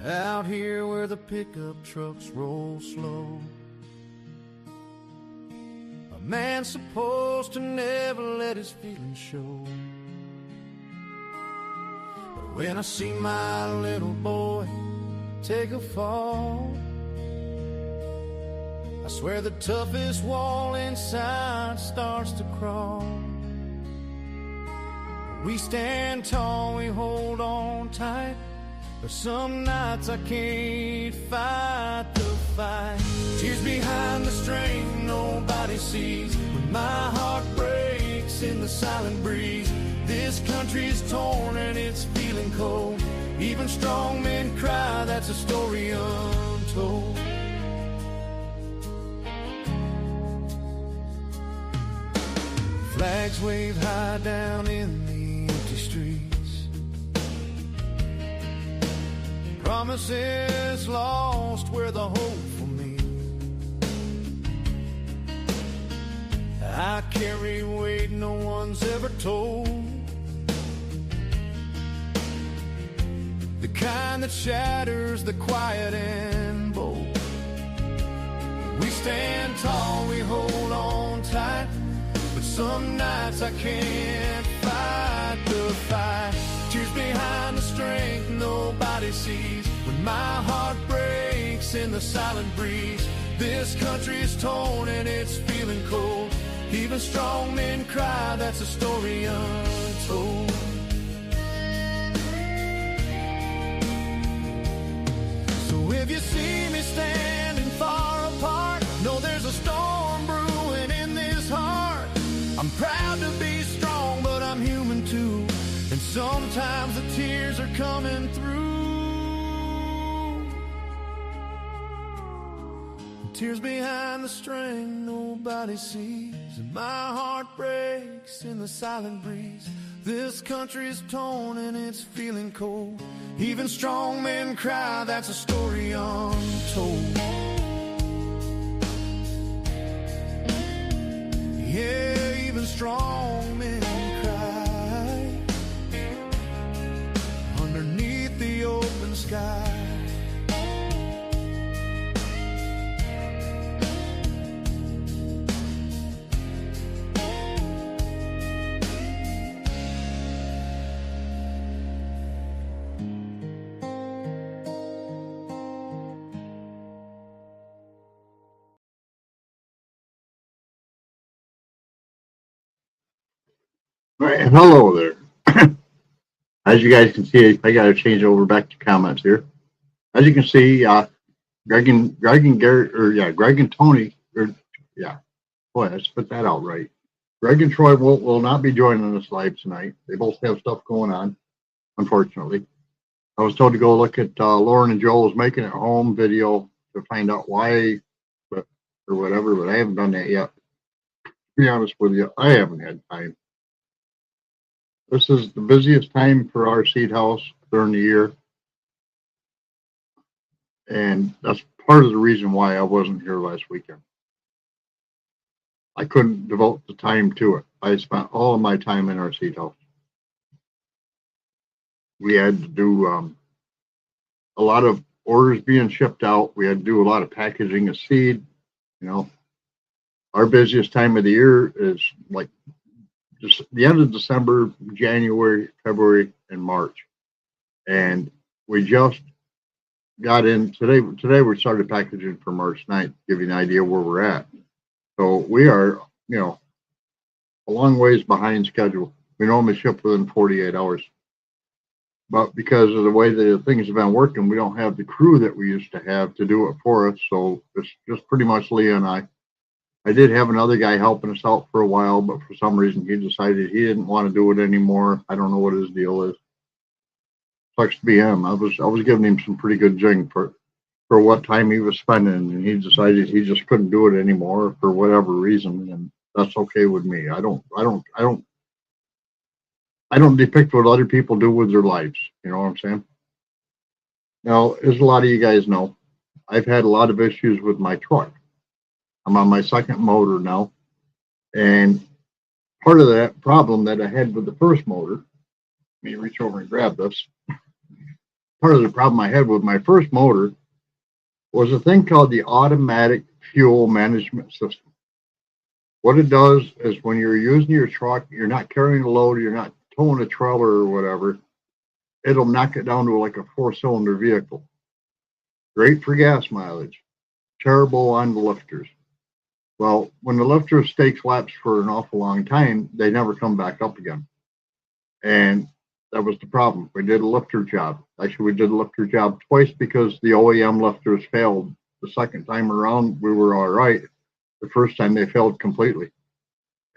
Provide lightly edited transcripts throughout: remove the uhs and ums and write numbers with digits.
Out here where the pickup trucks roll slow, a man's supposed to never let his feelings show. But when I see my little boy take a fall, I swear the toughest wall inside starts to crawl. We stand tall, we hold on tight, but some nights I can't fight the fight. Tears behind the string nobody sees, when my heart breaks in the silent breeze. This country's torn and it's feeling cold. Even strong men cry, that's a story untold. Flags wave high down in the empty streets, promises lost where the hope for me. I carry weight no one's ever told, the kind that shatters the quiet and bold. We stand tall, we hold on tight, but some nights I can't fight the fight. Tears behind the strength nobody sees, when my heart breaks in the silent breeze. This country's torn and it's feeling cold. Even strong men cry, that's a story untold. So if you see me standing far apart, know there's a storm brewing in this heart. I'm proud to be strong, but I'm human too, and sometimes the tears are coming through. Tears behind the string nobody sees, and my heart breaks in the silent breeze. This country's torn and it's feeling cold. Even strong men cry, that's a story untold. Yeah, even strong men cry underneath the open sky. All right, and hello there. As you guys can see, I got to change over back to comments here. As you can see, Greg and Tony, boy, I spit that out right. Greg and Troy will not be joining us live tonight. They both have stuff going on, unfortunately. I was told to go look at Lauren and Joel's Making It Home video to find out why, or whatever, but I haven't done that yet. To be honest with you, I haven't had time. This is the busiest time for our seed house during the year, and that's part of the reason why I wasn't here last weekend. I couldn't devote the time to it. I spent all of my time in our seed house. We had to do a lot of orders being shipped out. We had to do a lot of packaging of seed. You know, our busiest time of the year is like just the end of December, January, February, and March. And we just got in today. Today we started packaging for March 9th, to give you an idea where we're at. So we are, a long ways behind schedule. We normally ship within 48 hours. But because of the way that things have been working, we don't have the crew that we used to have to do it for us. So it's just pretty much Leah and I. I did have another guy helping us out for a while, but for some reason he decided he didn't want to do it anymore. I don't know what his deal is. Sucks to be him. I was giving him some pretty good jing for what time he was spending, and he decided he just couldn't do it anymore for whatever reason, and that's okay with me. I don't depict what other people do with their lives. You know what I'm saying? Now, as a lot of you guys know, I've had a lot of issues with my truck. I'm on my second motor now, and part of that problem that I had with the first motor, let me reach over and grab this, part of the problem I had with my first motor was a thing called the automatic fuel management system. What it does is when you're using your truck, you're not carrying a load, you're not towing a trailer or whatever, it'll knock it down to like a 4-cylinder vehicle. Great for gas mileage, terrible on the lifters. Well, when the lifters stay collapsed for an awful long time, they never come back up again. And that was the problem. We did a lifter job. Actually, we did a lifter job twice because the OEM lifters failed. The second time around, we were all right. The first time, they failed completely.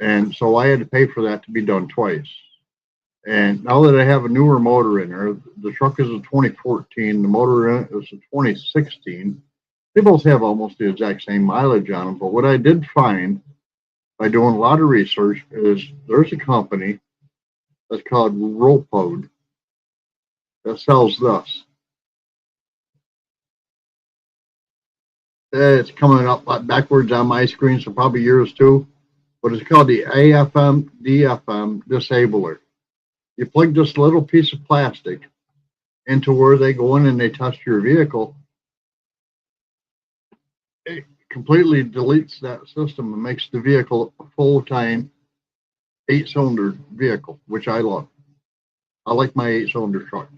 And so I had to pay for that to be done twice. And now that I have a newer motor in there, the truck is a 2014, the motor in it is a 2016. They both have almost the exact same mileage on them. But what I did find by doing a lot of research is there's a company that's called Rolpode that sells this. It's coming up backwards on my screen, so probably yours too. But it's called the AFM DFM disabler. You plug this little piece of plastic into where they go in and they test your vehicle. It completely deletes that system and makes the vehicle a full-time 8-cylinder vehicle, which I love. I like my 8-cylinder truck.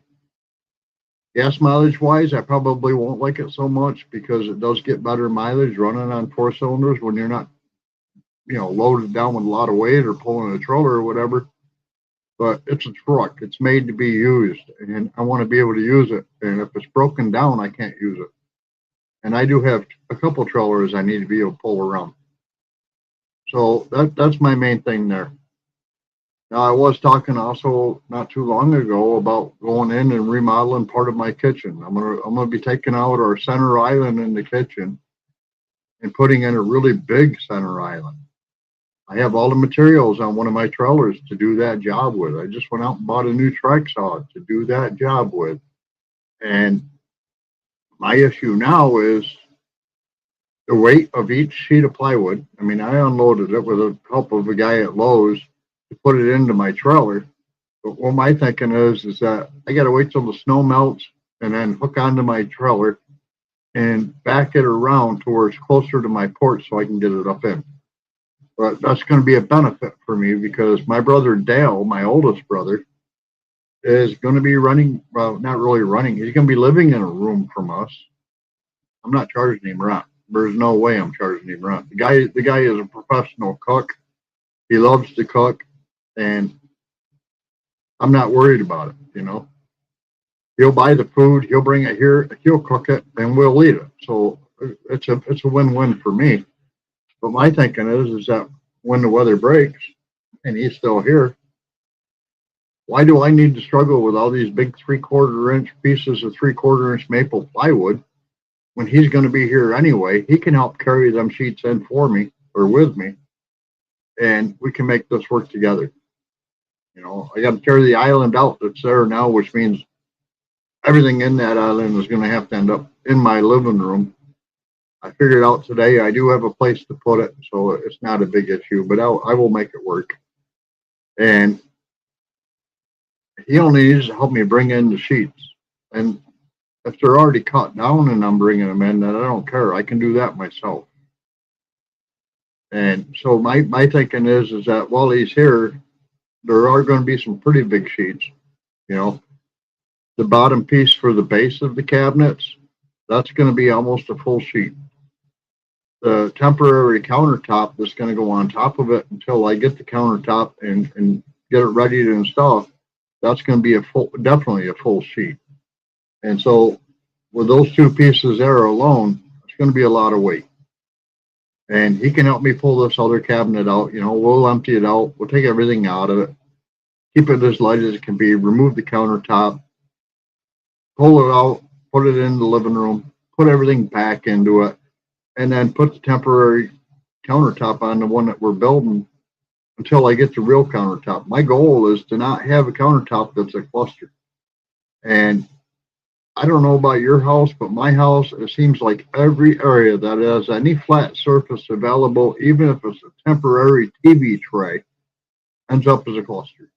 Gas mileage wise, I probably won't like it so much because it does get better mileage running on 4 cylinders when you're not, loaded down with a lot of weight or pulling a trailer or whatever. But it's a truck. It's made to be used, and I want to be able to use it. And if it's broken down, I can't use it. And I do have a couple trailers I need to be able to pull around. So that's my main thing there. Now, I was talking also not too long ago about going in and remodeling part of my kitchen. I'm gonna be taking out our center island in the kitchen and putting in a really big center island. I have all the materials on one of my trailers to do that job with. I just went out and bought a new track saw to do that job with. And my issue now is the weight of each sheet of plywood. I mean, I unloaded it with the help of a guy at Lowe's to put it into my trailer. But what my thinking is that I got to wait till the snow melts and then hook onto my trailer and back it around to where it's closer to my porch so I can get it up in. But that's going to be a benefit for me because my brother Dale, my oldest brother, is going to be running, well, not really running. He's going to be living in a room from us. I'm not charging him rent. There's no way I'm charging him rent. The guy is a professional cook. He loves to cook, and I'm not worried about it, He'll buy the food, he'll bring it here, he'll cook it, and we'll eat it. So it's a win-win for me. But my thinking is that when the weather breaks and he's still here, why do I need to struggle with all these big 3/4-inch pieces of 3/4-inch maple plywood when he's going to be here anyway? He can help carry them sheets in for me or with me, and we can make this work together. I got to tear the island out that's there now, which means everything in that island is going to have to end up in my living room. I figured out today I do have a place to put it, so it's not a big issue, but I will make it work. And he only needs to help me bring in the sheets. And if they're already cut down and I'm bringing them in, then I don't care. I can do that myself. And so my thinking is that while he's here, there are going to be some pretty big sheets. The bottom piece for the base of the cabinets, that's going to be almost a full sheet. The temporary countertop that's going to go on top of it until I get the countertop and get it ready to install, that's going to be definitely a full sheet. And so with those two pieces there alone, it's going to be a lot of weight. And he can help me pull this other cabinet out. We'll empty it out. We'll take everything out of it, keep it as light as it can be, remove the countertop, pull it out, put it in the living room, put everything back into it, and then put the temporary countertop on the one that we're building until I get the real countertop. My goal is to not have a countertop that's a cluster. And I don't know about your house, but my house, it seems like every area that has any flat surface available, even if it's a temporary TV tray, ends up as a cluster.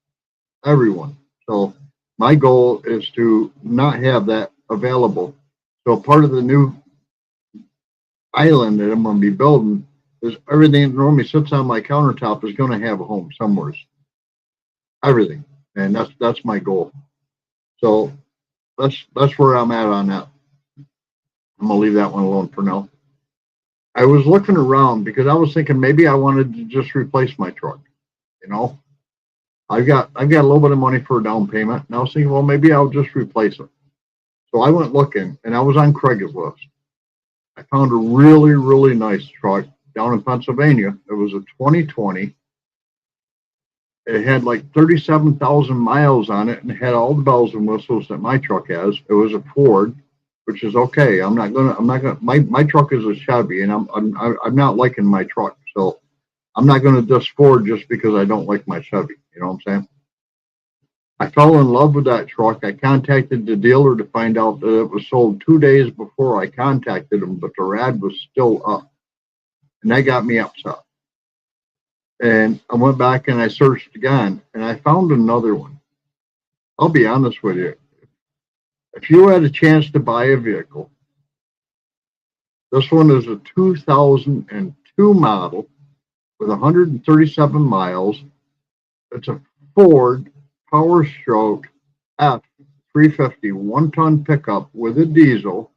Everyone. So My goal is to not have that available. So part of the new island that I'm going to be building is everything that normally sits on my countertop is going to have a home somewhere. Everything, and that's my goal. So that's where I'm at on that. I'm gonna leave that one alone for now. I was looking around because I was thinking maybe I wanted to just replace my truck. You know, I've got a little bit of money for a down payment, and I was thinking, well, maybe I'll just replace it. So I went looking, and I was on Craigslist. I found a really, really nice truck down in Pennsylvania. It was a 2020. It had like 37,000 miles on it, and it had all the bells and whistles that my truck has. It was a Ford, which is okay. I'm not gonna. My truck is a Chevy, and I'm not liking my truck, so I'm not gonna diss Ford just because I don't like my Chevy. You know what I'm saying? I fell in love with that truck. I contacted the dealer to find out that it was sold 2 days before I contacted him, but the ad was still up, and that got me upset. And I went back and I searched again, and I found another one. I'll be honest with you. If you had a chance to buy a vehicle, this one is a 2002 model with 137 miles. It's a Ford Power Stroke F350 one-ton pickup with a diesel.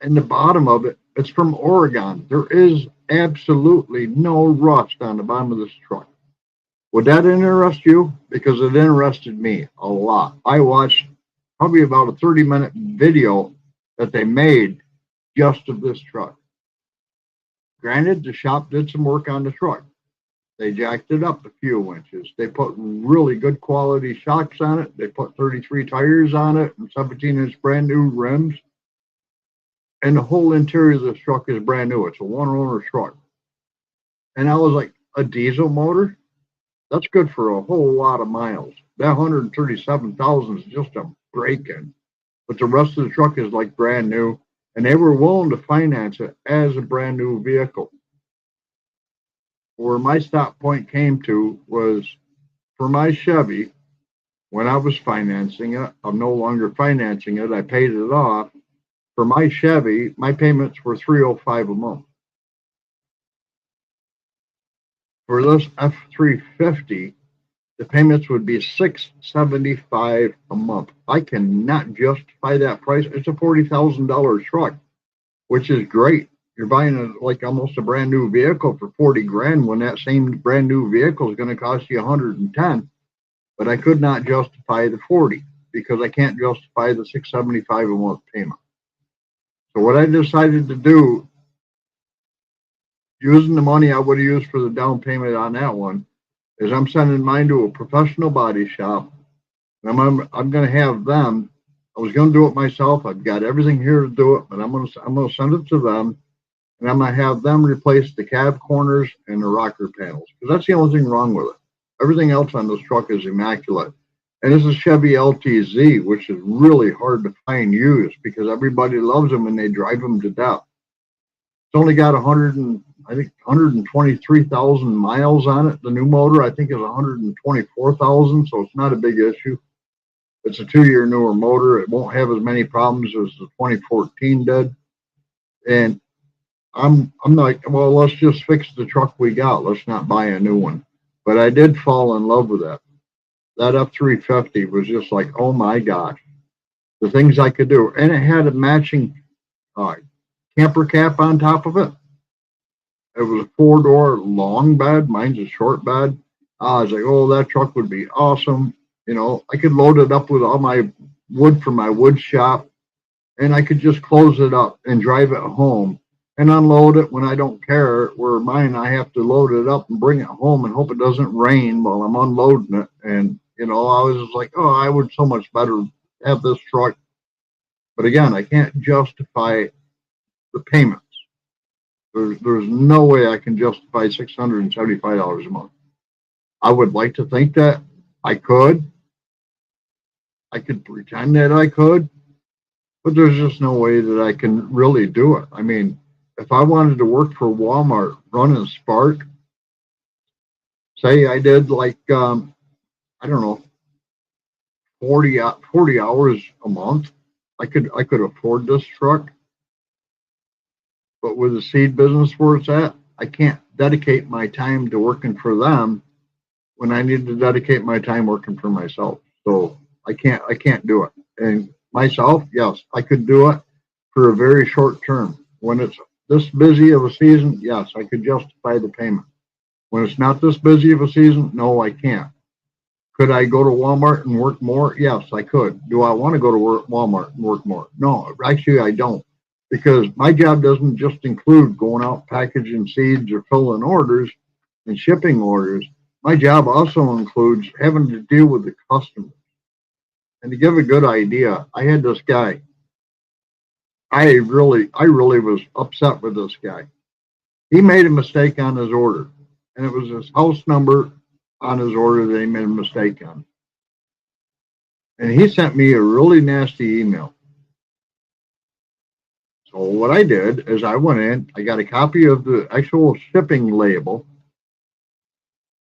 And the bottom of it, it's from Oregon. There is absolutely no rust on the bottom of this truck. Would that interest you? Because it interested me a lot. I watched probably about a 30-minute video that they made just of this truck. Granted, the shop did some work on the truck. They jacked it up a few inches. They put really good quality shocks on it. They put 33 tires on it and 17-inch brand new rims. And the whole interior of this truck is brand new. It's a one-owner truck. And I was like, a diesel motor? That's good for a whole lot of miles. That 137,000 is just a break-in. But the rest of the truck is like brand new. And they were willing to finance it as a brand new vehicle. Where my stop point came to was for my Chevy, when I was financing it, I'm no longer financing it. I paid it off. For my Chevy, my payments were $305 a month. For this F350, the payments would be $675 a month. I cannot justify that price. It's a $40,000 truck, which is great. You're buying like almost a brand new vehicle for 40 grand when that same brand new vehicle is going to cost you 110. But I could not justify the 40 because I can't justify the $675 a month payment. So what I decided to do, using the money I would have used for the down payment on that one, is I'm sending mine to a professional body shop. And I'm going to have them. I was going to do it myself. I've got everything here to do it, but I'm going to send it to them, and I'm going to have them replace the cab corners and the rocker panels because that's the only thing wrong with it. Everything else on this truck is immaculate. And this is Chevy LTZ, which is really hard to find used because everybody loves them and they drive them to death. It's only got 123,000 miles on it. The new motor, I think, is 124,000, so it's not a big issue. It's a 2-year newer motor. It won't have as many problems as the 2014 did. And I'm like, well, let's just fix the truck we got. Let's not buy a new one. But I did fall in love with that. That F350 was just like, oh my gosh, the things I could do. And it had a matching camper cap on top of it. It was a 4-door long bed. Mine's a short bed. I was like, oh, that truck would be awesome. You know, I could load it up with all my wood from my wood shop, and I could just close it up and drive it home and unload it when I don't care. Where mine, I have to load it up and bring it home and hope it doesn't rain while I'm unloading it. And, you know, I was just like, oh, I would so much better have this truck. But again, I can't justify the payments. There's no way I can justify $675 a month. I would like to think that I could. I could pretend that I could, but there's just no way that I can really do it. I mean, if I wanted to work for Walmart running Spark, say I did like, I I don't know, 40 hours a month. I could afford this truck, but with the seed business where it's at, I can't dedicate my time to working for them when I need to dedicate my time working for myself. So I can't do it. And myself, yes, I could do it for a very short term. When it's this busy of a season, yes, I could justify the payment. When it's not this busy of a season, no, I can't. Could I go to Walmart and work more? Yes, I could. Do I want to go to Walmart and work more? No, actually, I don't. Because my job doesn't just include going out packaging seeds or filling orders and shipping orders. My job also includes having to deal with the customers. And to give a good idea, I had this guy. I really was upset with this guy. He made a mistake on his order, and it was his house number on his order that he made a mistake on. And he sent me a really nasty email. So what I did is I went in, I got a copy of the actual shipping label,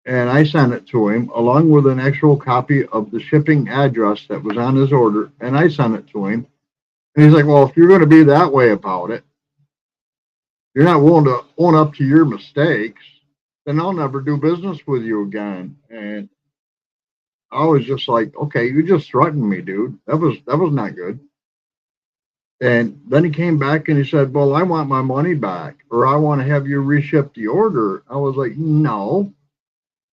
and I sent it to him along with an actual copy of the shipping address that was on his order, and I sent it to him. And he's like, well, if you're going to be that way about it, you're not willing to own up to your mistakes, then I'll never do business with you again. And I was just like, okay, you just threatened me, dude. That was not good. And then he came back and he said, well, I want my money back, or I want to have you reship the order. I was like, no,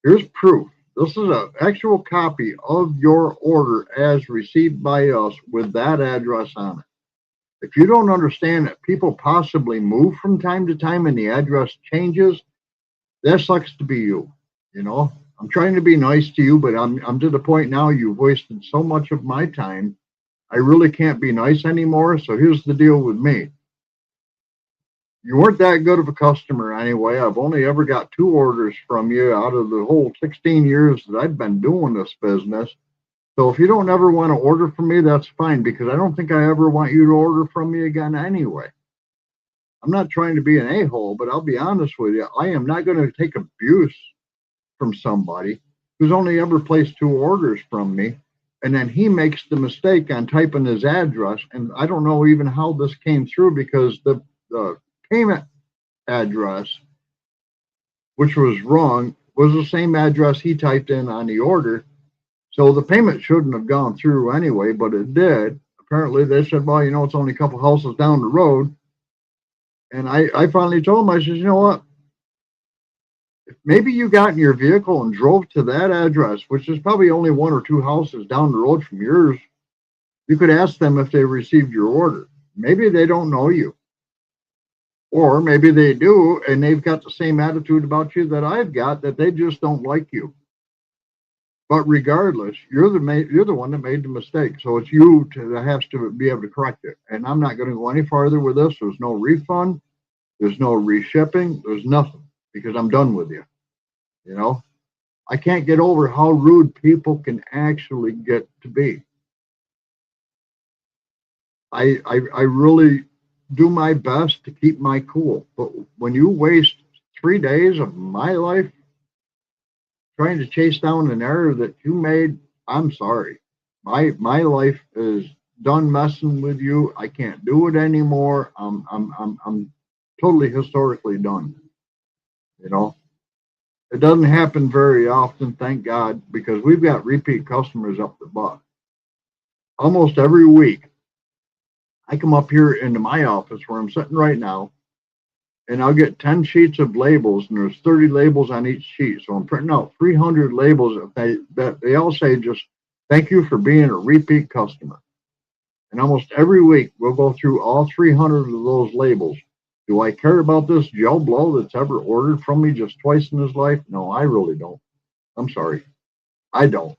here's proof. This is an actual copy of your order as received by us with that address on it. If you don't understand that people possibly move from time to time and the address changes, that sucks to be you. You know, I'm trying to be nice to you, but I'm to the point now you've wasted so much of my time. I really can't be nice anymore. So here's the deal with me. You weren't that good of a customer anyway. I've only ever got 2 orders from you out of the whole 16 years that I've been doing this business. So if you don't ever want to order from me, that's fine, because I don't think I ever want you to order from me again anyway. I'm not trying to be an a-hole, but I'll be honest with you. I am not going to take abuse from somebody who's only ever placed 2 orders from me. And then he makes the mistake on typing his address. And I don't know even how this came through, because the payment address, which was wrong, was the same address he typed in on the order. So the payment shouldn't have gone through anyway, but it did. Apparently they said, well, you know, it's only a couple houses down the road. And I finally told him, I said, you know what? Maybe you got in your vehicle and drove to that address, which is probably only 1 or 2 houses down the road from yours. You could ask them if they received your order. Maybe they don't know you. Or maybe they do, and they've got the same attitude about you that I've got, that they just don't like you. But regardless, you're the one that made the mistake. So it's you that has to be able to correct it. And I'm not going to go any farther with this. There's no refund. There's no reshipping. There's nothing, because I'm done with you. You know, I can't get over how rude people can actually get to be. I really do my best to keep my cool. But when you waste 3 days of my life trying to chase down an error that you made, I'm sorry. My life is done messing with you. I can't do it anymore. I'm totally historically done. You know, it doesn't happen very often, thank God, because we've got repeat customers up the butt. Almost every week, I come up here into my office where I'm sitting right now, and I'll get 10 sheets of labels, and there's 30 labels on each sheet. So I'm printing out 300 labels that they all say just thank you for being a repeat customer. And almost every week, we'll go through all 300 of those labels. Do I care about this Joe Blow that's ever ordered from me just twice in his life? No, I really don't. I'm sorry. I don't.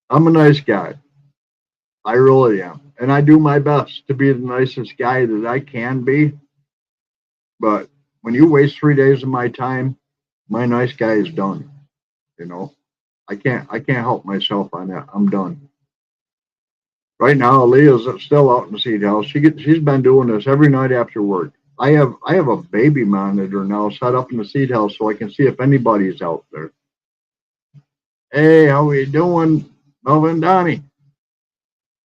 I'm a nice guy. I really am. And I do my best to be the nicest guy that I can be. But when you waste 3 days of my time, my nice guy is done. You know, I can't help myself on that. I'm done. Right now, Aaliyah's still out in the seed house. She's been doing this every night after work. I have a baby monitor now set up in the seed house so I can see if anybody's out there. Hey, how we doing, Melvin, Donnie?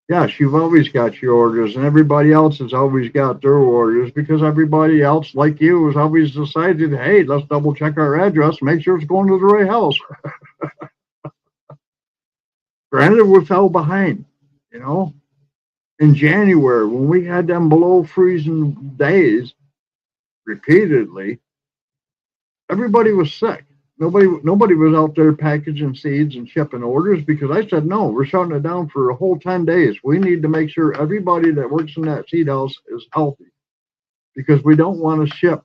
Yes, you've always got your orders, and everybody else has always got their orders because everybody else, like you, has always decided, hey, let's double check our address, make sure it's going to the right house. Granted, we fell behind, you know. In January, when we had them below freezing days repeatedly, everybody was sick. Nobody was out there packaging seeds and shipping orders because I said, no, we're shutting it down for a whole 10 days. We need to make sure everybody that works in that seed house is healthy because we don't want to ship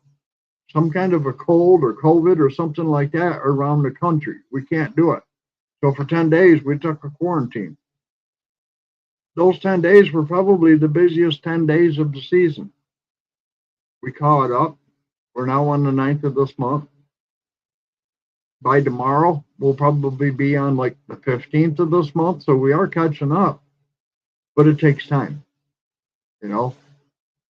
some kind of a cold or COVID or something like that around the country. We can't do it. So for 10 days, we took a quarantine. Those 10 days were probably the busiest 10 days of the season. We caught up. We're now on the 9th of this month. By tomorrow, we'll probably be on like the 15th of this month. So we are catching up, but it takes time. You know,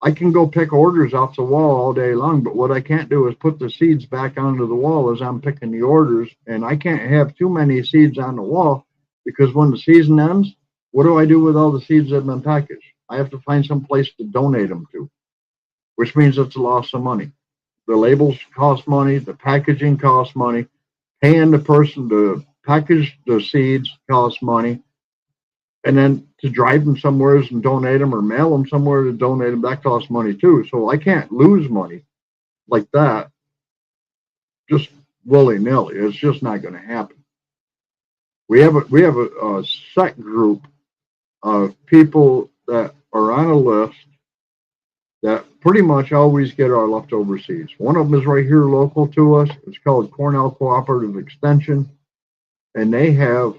I can go pick orders off the wall all day long, but what I can't do is put the seeds back onto the wall as I'm picking the orders. And I can't have too many seeds on the wall because when the season ends, what do I do with all the seeds that have been packaged? I have to find some place to donate them to, which means it's a loss of money. The labels cost money, the packaging costs money, paying the person to package the seeds costs money, and then to drive them somewhere and donate them or mail them somewhere to donate them, that costs money too. So I can't lose money like that just willy-nilly. It's just not going to happen. We have a set group of people that are on a list that pretty much always get our leftover seeds. One of them is right here local to us. It's called Cornell Cooperative Extension, and they have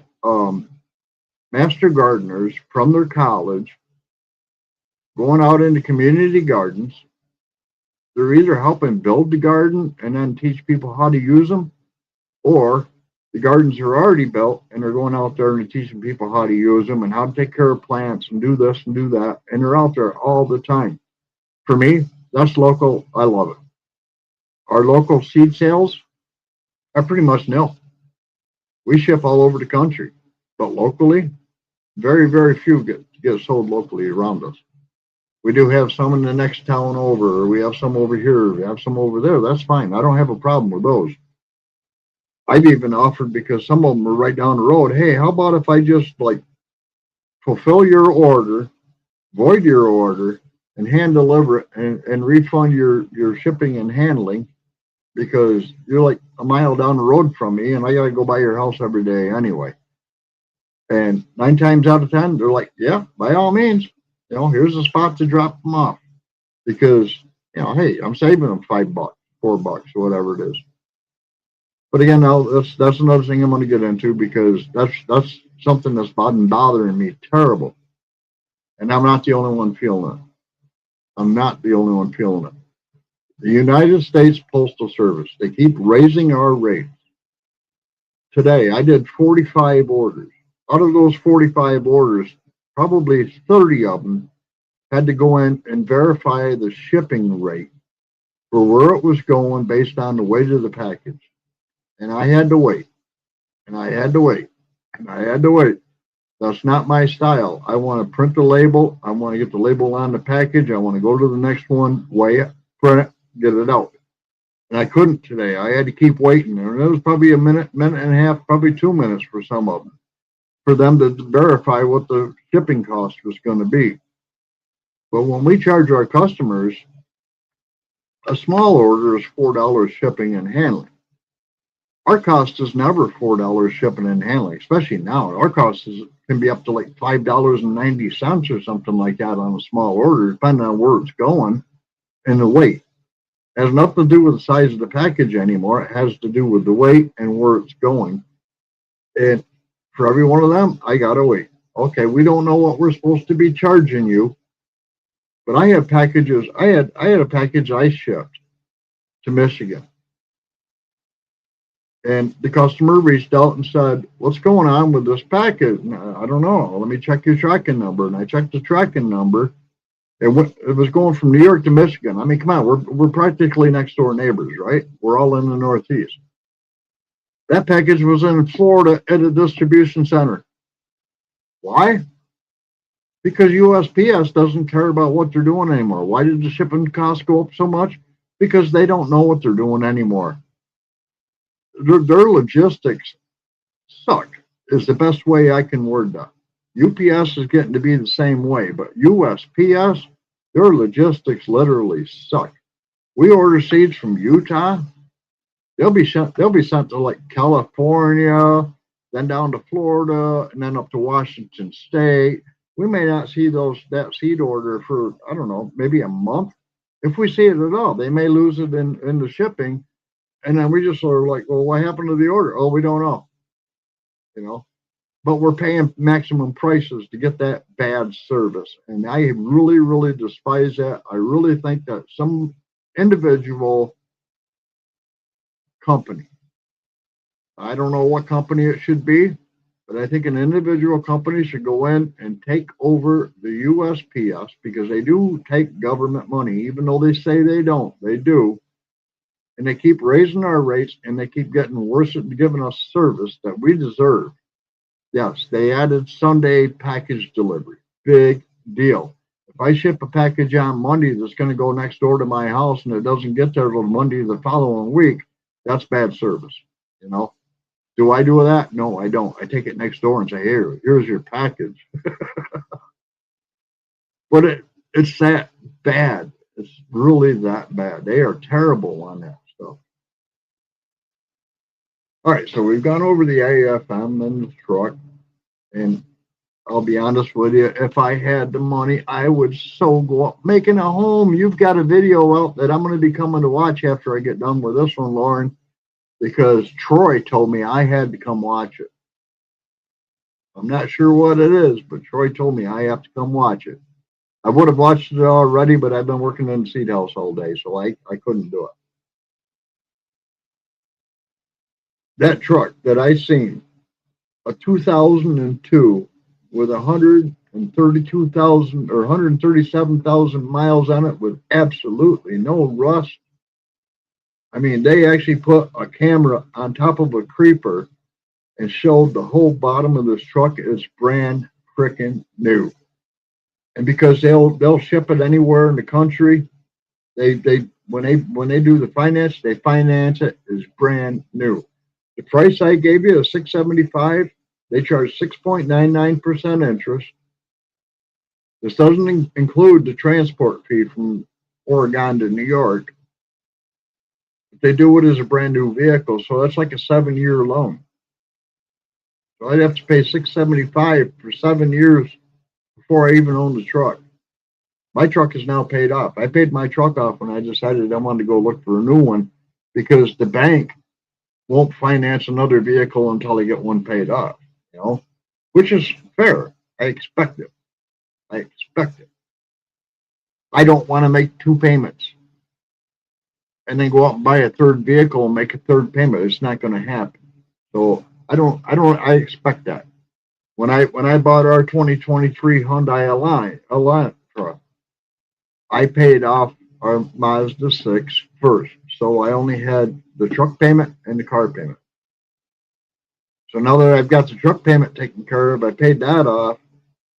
master gardeners from their college going out into community gardens. They're either helping build the garden and then teach people how to use them, or the gardens are already built and they're going out there and teaching people how to use them and how to take care of plants and do this and do that. And they're out there all the time. For me, that's local. I love it. Our local seed sales are pretty much nil. We ship all over the country, but locally, very, very few get sold locally around us. We do have some in the next town over, or we have some over here, we have some over there. That's fine. I don't have a problem with those. I've even offered, because some of them are right down the road, hey, how about if I just like fulfill your order, void your order, and hand deliver it and refund your shipping and handling because you're like a mile down the road from me and I got to go by your house every day anyway. And 9 times out of 10, they're like, yeah, by all means, you know, here's a spot to drop them off because, you know, hey, I'm saving them $5, $4, whatever it is. But again, now that's another thing I'm going to get into because that's something that's been bothering me terrible. And I'm not the only one feeling it. I'm not the only one feeling it. The United States Postal Service, they keep raising our rates. Today, I did 45 orders. Out of those 45 orders, probably 30 of them had to go in and verify the shipping rate for where it was going based on the weight of the package. And I had to wait. And I had to wait. And I had to wait. That's not my style. I want to print the label. I want to get the label on the package. I want to go to the next one, weigh it, print it, get it out. And I couldn't today. I had to keep waiting. And it was probably a minute and a half, probably 2 minutes for some of them, for them to verify what the shipping cost was going to be. But when we charge our customers, a small order is $4 shipping and handling. Our cost is never $4 shipping and handling, especially now. Our cost can be up to like $5.90 or something like that on a small order, depending on where it's going and the weight. It has nothing to do with the size of the package anymore. It has to do with the weight and where it's going. And for every one of them, I got to wait. Okay, we don't know what we're supposed to be charging you, but I have packages. I had a package I shipped to Michigan. And the customer reached out and said, what's going on with this package? I don't know. Let me check your tracking number. And I checked the tracking number. It was going from New York to Michigan. I mean, come on, we're practically next door neighbors, right? We're all in the Northeast. That package was in Florida at a distribution center. Why? Because USPS doesn't care about what they're doing anymore. Why did the shipping costs go up so much? Because they don't know what they're doing anymore. Their logistics suck, is the best way I can word that. UPS is getting to be the same way, but USPS, their logistics literally suck. We order seeds from Utah. They'll be sent to like California, then down to Florida, and then up to Washington State. We may not see that seed order for, I don't know, maybe a month. If we see it at all, they may lose it in the shipping. And then we just sort of like, well, what happened to the order? Oh, we don't know. You know, but we're paying maximum prices to get that bad service. And I really, really despise that. I really think that some individual company, I don't know what company it should be, but I think an individual company should go in and take over the USPS, because they do take government money, even though they say they don't. They do. And they keep raising our rates, and they keep getting worse at giving us service that we deserve. Yes, they added Sunday package delivery. Big deal. If I ship a package on Monday that's going to go next door to my house and it doesn't get there till Monday the following week, that's bad service. You know, do I do that? No, I don't. I take it next door and say, here's your package. But it's that bad. It's really that bad. They are terrible on that stuff. All right, so we've gone over the AFM and the truck, and I'll be honest with you, if I had the money, I would so go up making a home. You've got a video out that I'm going to be coming to watch after I get done with this one, Lauren, because Troy told me I had to come watch it. I'm not sure what it is, but Troy told me I have to come watch it. I would have watched it already, but I've been working in the seed house all day, so I couldn't do it. That truck that I seen, a 2002 with 132,000 or 137,000 miles on it with absolutely no rust. I mean, they actually put a camera on top of a creeper and showed the whole bottom of this truck is brand freaking new. And because they'll ship it anywhere in the country, when they do the finance, they finance it as brand new. The price I gave you is $675. They charge 6.99% interest. This doesn't include the transport fee from Oregon to New York. They do it as a brand new vehicle, so that's like a 7-year loan. So I'd have to pay $675 for 7 years before I even own the truck. My truck is now paid off. I paid my truck off when I decided I wanted to go look for a new one, because the bank won't finance another vehicle until they get one paid off, you know, which is fair. I expect it. I don't want to make 2 payments and then go out and buy a third vehicle and make a third payment. It's not going to happen. So I expect that. When I bought our 2023 Hyundai Elantra, I paid off our Mazda 6 first. So I only had the truck payment and the car payment. So now that I've got the truck payment taken care of, I paid that off.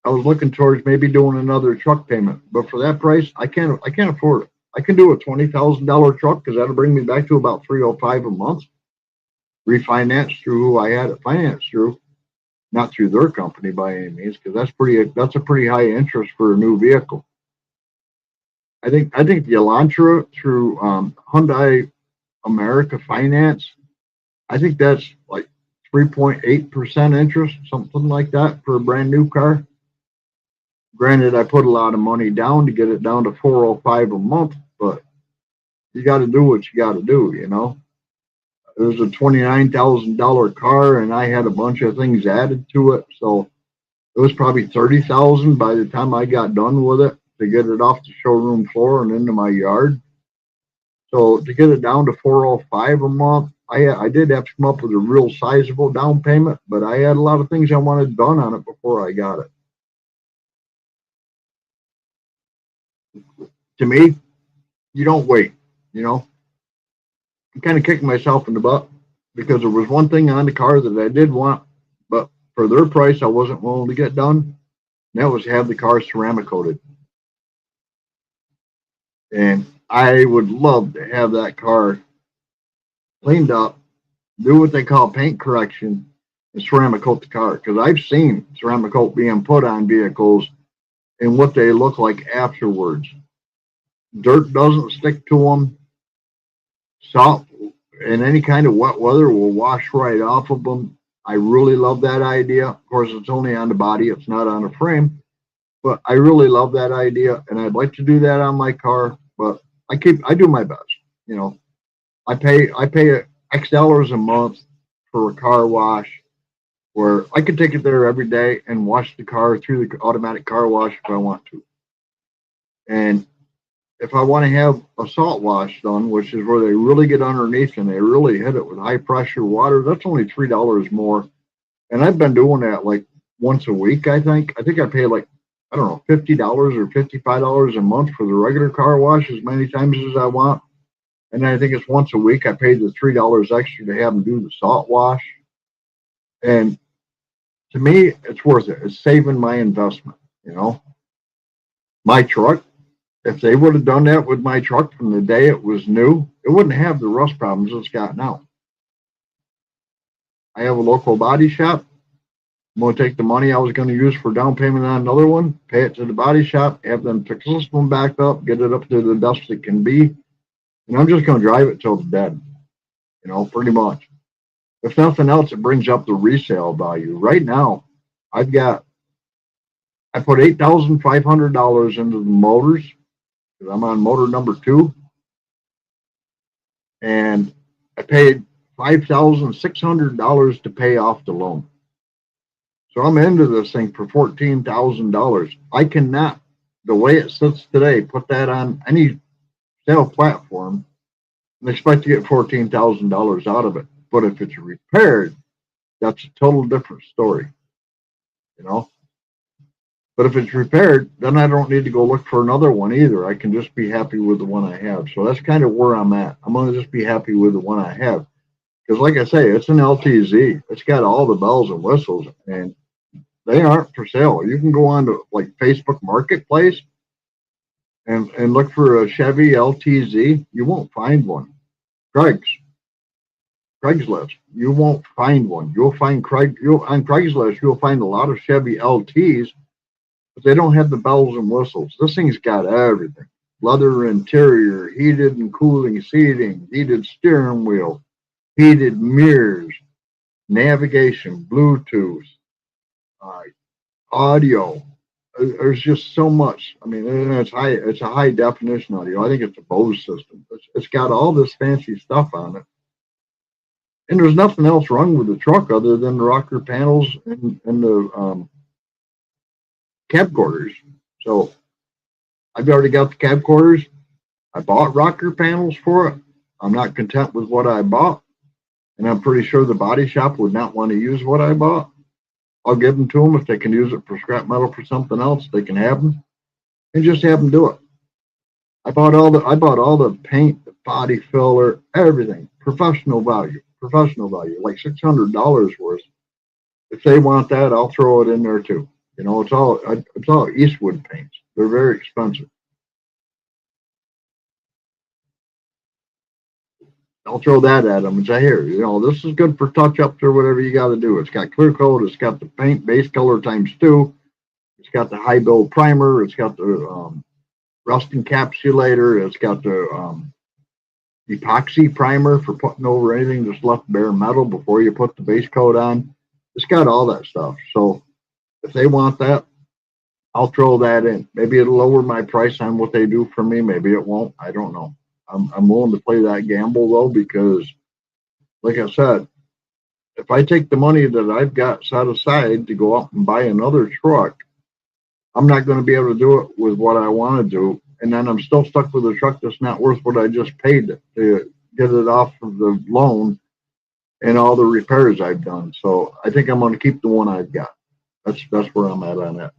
I was looking towards maybe doing another truck payment, but for that price, I can't afford it. I can do a $20,000 truck, because that'll bring me back to about $305 a month. Refinance through who I had it financed through, not through their company by any means, because that's a pretty high interest for a new vehicle. I think the Elantra through Hyundai America Finance, I think that's like 3.8% interest, something like that, for a brand new car. Granted, I put a lot of money down to get it down to $405 a month, but you got to do what you got to do, you know. It was a $29,000 car, and I had a bunch of things added to it, so it was probably $30,000 by the time I got done with it to get it off the showroom floor and into my yard. So to get it down to $405 a month, I did have to come up with a real sizable down payment, but I had a lot of things I wanted done on it before I got it. To me, you don't wait, you know. I'm kind of kicking myself in the butt because there was one thing on the car that I did want, but for their price, I wasn't willing to get done. And that was have the car ceramic coated. And I would love to have that car cleaned up, do what they call paint correction, and ceramic coat the car. Because I've seen ceramic coat being put on vehicles and what they look like afterwards. Dirt doesn't stick to them. Salt and any kind of wet weather will wash right off of them. I really love that idea. Of course, it's only on the body, it's not on a frame. But I really love that idea, and I'd like to do that on my car. But I do my best. You know, I pay X dollars a month for a car wash where I could take it there every day and wash the car through the automatic car wash if I want to. And if I want to have a salt wash done, which is where they really get underneath and they really hit it with high pressure water, that's only $3 more. And I've been doing that like once a week, I think. I think I pay like, I don't know, $50 or $55 a month for the regular car wash as many times as I want. And I think it's once a week I pay the $3 extra to have them do the salt wash. And to me, it's worth it. It's saving my investment, you know. My truck, if they would have done that with my truck from the day it was new, it wouldn't have the rust problems it's got now. I have a local body shop. I'm going to take the money I was going to use for down payment on another one, pay it to the body shop, have them fix this one back up, get it up to the best it can be, and I'm just going to drive it till it's dead, you know, pretty much. If nothing else, it brings up the resale value. Right now, I put $8,500 into the motors because I'm on motor number 2, and I paid $5,600 to pay off the loan. So I'm into this thing for $14,000. I cannot, the way it sits today, put that on any sale platform and expect to get $14,000 out of it. But if it's repaired, that's a total different story, you know. But if it's repaired, then I don't need to go look for another one either. I can just be happy with the one I have. So that's kind of where I'm at. I'm going to just be happy with the one I have. Because like I say, it's an LTZ. It's got all the bells and whistles, and they aren't for sale. You can go on to like Facebook Marketplace and look for a Chevy LTZ. You won't find one. Craigslist, you won't find one. You'll find on Craigslist, you'll find a lot of Chevy LTs, but they don't have the bells and whistles. This thing's got everything. Leather interior, heated and cooling seating, heated steering wheel, heated mirrors, navigation, Bluetooth, audio. There's just so much. I mean, it's a high definition audio. I think it's a Bose system. It's got all this fancy stuff on it. And there's nothing else wrong with the truck other than the rocker panels and the cab quarters. So I've already got the cab quarters. I bought rocker panels for it. I'm not content with what I bought. And I'm pretty sure the body shop would not want to use what I bought. I'll give them to them. If they can use it for scrap metal for something else, they can have them. And just have them do it. I bought all the paint, the body filler, everything. Professional value, like $600 worth. If they want that, I'll throw it in there too. You know, it's all Eastwood paints. They're very expensive. I'll throw that at them and say, here, you know, this is good for touch-ups or whatever you got to do. It's got clear coat. It's got the paint base color ×2. It's got the high build primer. It's got the rust encapsulator. It's got the epoxy primer for putting over anything that's left bare metal before you put the base coat on. It's got all that stuff. So if they want that, I'll throw that in. Maybe it'll lower my price on what they do for me. Maybe it won't. I don't know. I'm willing to play that gamble though, because like I said, if I take the money that I've got set aside to go out and buy another truck, I'm not going to be able to do it with what I want to do. And then I'm still stuck with a truck that's not worth what I just paid to get it off of the loan and all the repairs I've done. So I think I'm going to keep the one I've got. That's where I'm at on that.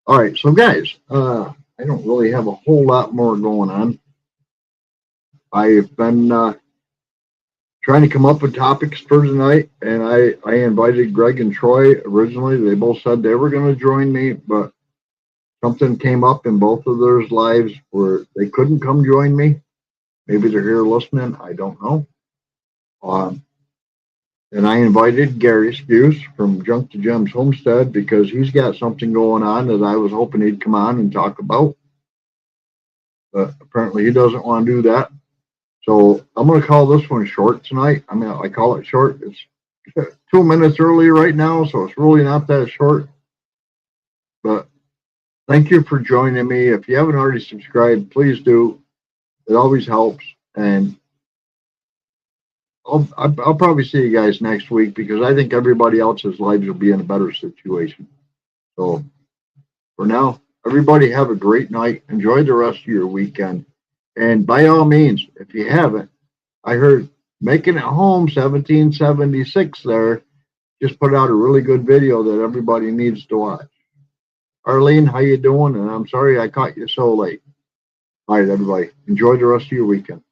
All right. So guys, I don't really have a whole lot more going on. I've been trying to come up with topics for tonight, and I invited Greg and Troy originally. They both said they were going to join me, but something came up in both of their lives where they couldn't come join me. Maybe they're here listening. I don't know. And I invited Gary Spuse from Junk to Gems Homestead because he's got something going on that I was hoping he'd come on and talk about. But apparently he doesn't want to do that. So I'm going to call this one short tonight. I mean, I call it short. It's 2 minutes early right now, so it's really not that short. But thank you for joining me. If you haven't already subscribed, please do. It always helps. And I'll probably see you guys next week because I think everybody else's lives will be in a better situation. So for now, everybody have a great night. Enjoy the rest of your weekend. And by all means, if you haven't, I heard Making It Home 1776 there just put out a really good video that everybody needs to watch. Arlene, how you doing? And I'm sorry I caught you so late. All right, everybody. Enjoy the rest of your weekend.